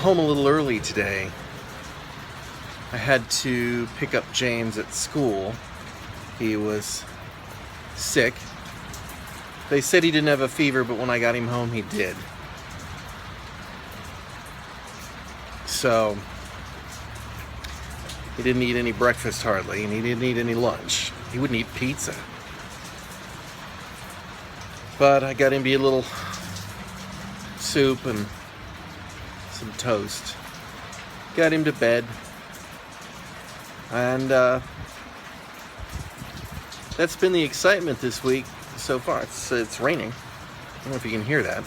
home a little early today. I had to pick up James at school. He was sick. They said he didn't have a fever, but when I got him home, he did. So, he didn't eat any breakfast hardly, and he didn't eat any lunch. He wouldn't eat pizza. But I got him to eat a little soup and some toast. Got him to bed. And that's been the excitement this week so far. It's raining. I don't know if you can hear that.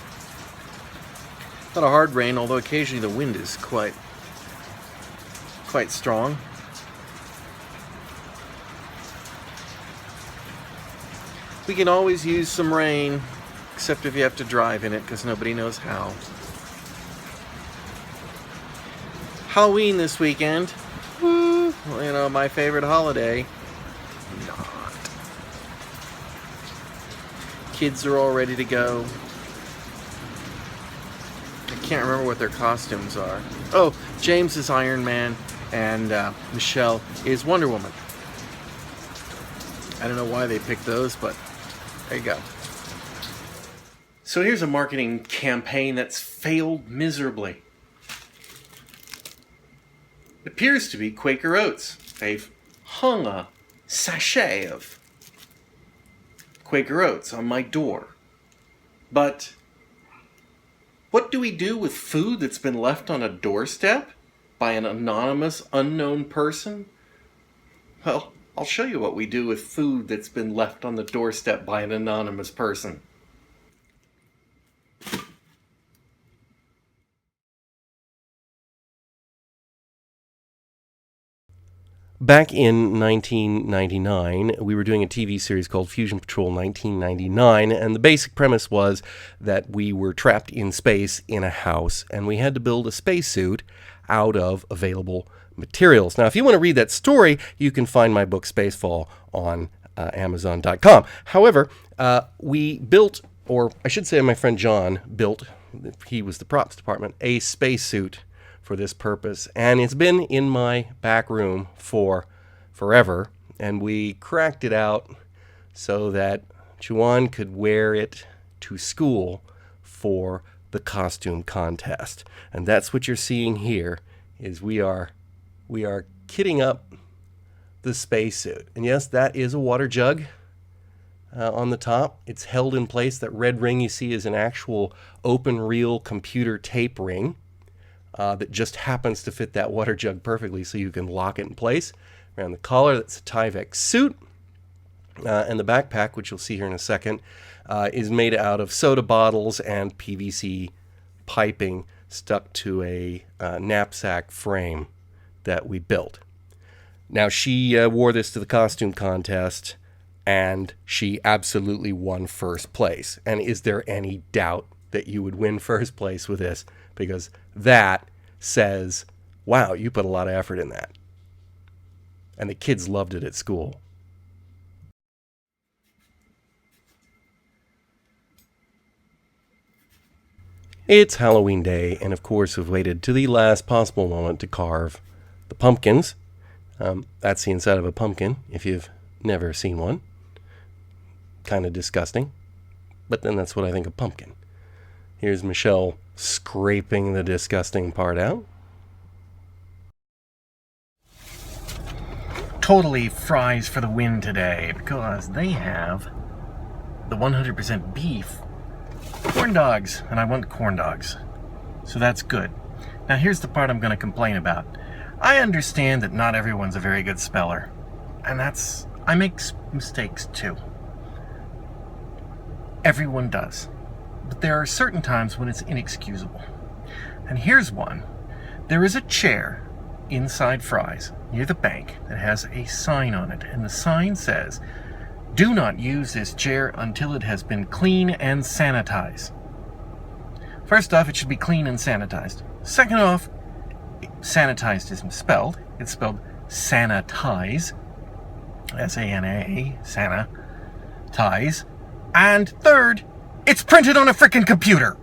Not a hard rain, although occasionally the wind is quite strong. We can always use some rain, except if you have to drive in it, because nobody knows how. Halloween this weekend. Woo! Well, you know, my favorite holiday. Not. Kids are all ready to go. I can't remember what their costumes are. Oh, James is Iron Man, and Michelle is Wonder Woman. I don't know why they picked those, but there you go. So here's a marketing campaign that's failed miserably. It appears to be Quaker Oats. They've hung a sachet of Quaker Oats on my door. But what do we do with food that's been left on a doorstep by an anonymous, unknown person? Well, I'll show you what we do with food that's been left on the doorstep by an anonymous person. Back in 1999, we were doing a TV series called Fusion Patrol 1999, and the basic premise was that we were trapped in space in a house, and we had to build a spacesuit out of available materials. Now, if you want to read that story, you can find my book Spacefall on Amazon.com. However, we built, or I should say my friend John built, he was the props department, a spacesuit for this purpose, and it's been in my back room for forever, and we cracked it out so that Juan could wear it to school for the costume contest. And that's what you're seeing here, is we are kitting up the spacesuit. And yes, that is a water jug on the top. It's held in place. That red ring you see is an actual open reel computer tape ring. That just happens to fit that water jug perfectly, so you can lock it in place. Around the collar, that's a Tyvek suit. And the backpack, which you'll see here in a second, is made out of soda bottles and PVC piping stuck to a knapsack frame that we built. Now, she wore this to the costume contest, and she absolutely won first place. And is there any doubt that you would win first place with this? Because that says, wow, you put a lot of effort in that. And the kids loved it at school. It's Halloween Day, and of course we've waited to the last possible moment to carve the pumpkins. That's the inside of a pumpkin, if you've never seen one. Kind of disgusting, but then that's what I think of pumpkin. Here's Michelle scraping the disgusting part out. Totally fries for the win today, because they have the 100% beef corn dogs, and I want corn dogs. So that's good. Now here's the part I'm going to complain about. I understand that not everyone's a very good speller, and I make mistakes too. Everyone does. But there are certain times when it's inexcusable. And here's one. There is a chair inside Fry's near the bank that has a sign on it. And the sign says, "Do not use this chair until it has been clean and sanitized." First off, it should be clean and sanitized. Second off, sanitized is misspelled. It's spelled sanitize. S-A-N-A, sanitize. And third, it's printed on a frickin' computer.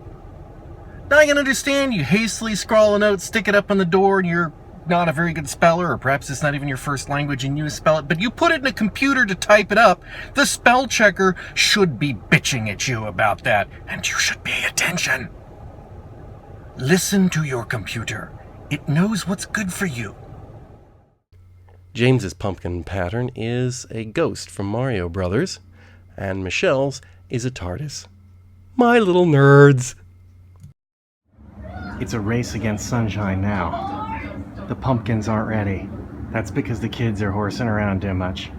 Now I can understand you hastily scrawl a note, stick it up on the door, and you're not a very good speller, or perhaps it's not even your first language and you spell it, but you put it in a computer to type it up. The spell checker should be bitching at you about that, and you should pay attention. Listen to your computer. It knows what's good for you. James's pumpkin pattern is a ghost from Mario Brothers, and Michelle's is a TARDIS. My little nerds! It's a race against sunshine now. The pumpkins aren't ready. That's because the kids are horsing around too much.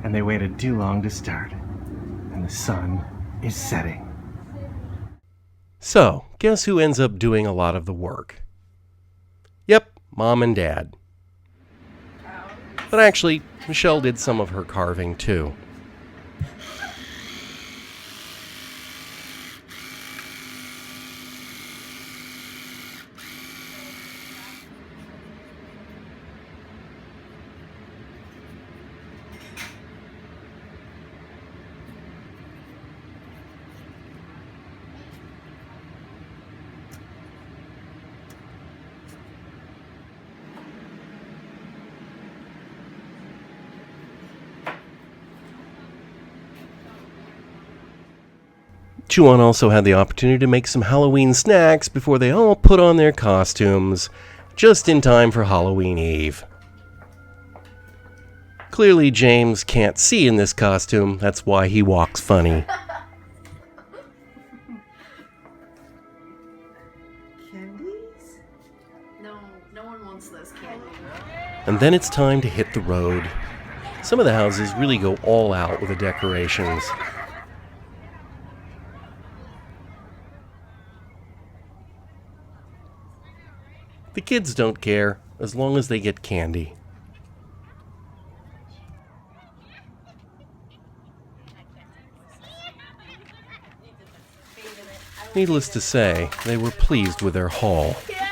And they waited too long to start. And the sun is setting. So, guess who ends up doing a lot of the work? Yep, Mom and Dad. But actually, Michelle did some of her carving too. Chuan also had the opportunity to make some Halloween snacks before they all put on their costumes, just in time for Halloween Eve. Clearly, James can't see in this costume, that's why he walks funny. Candies? No one wants those candies. And then it's time to hit the road. Some of the houses really go all out with the decorations. The kids don't care, as long as they get candy. Needless to say, they were pleased with their haul. Yeah.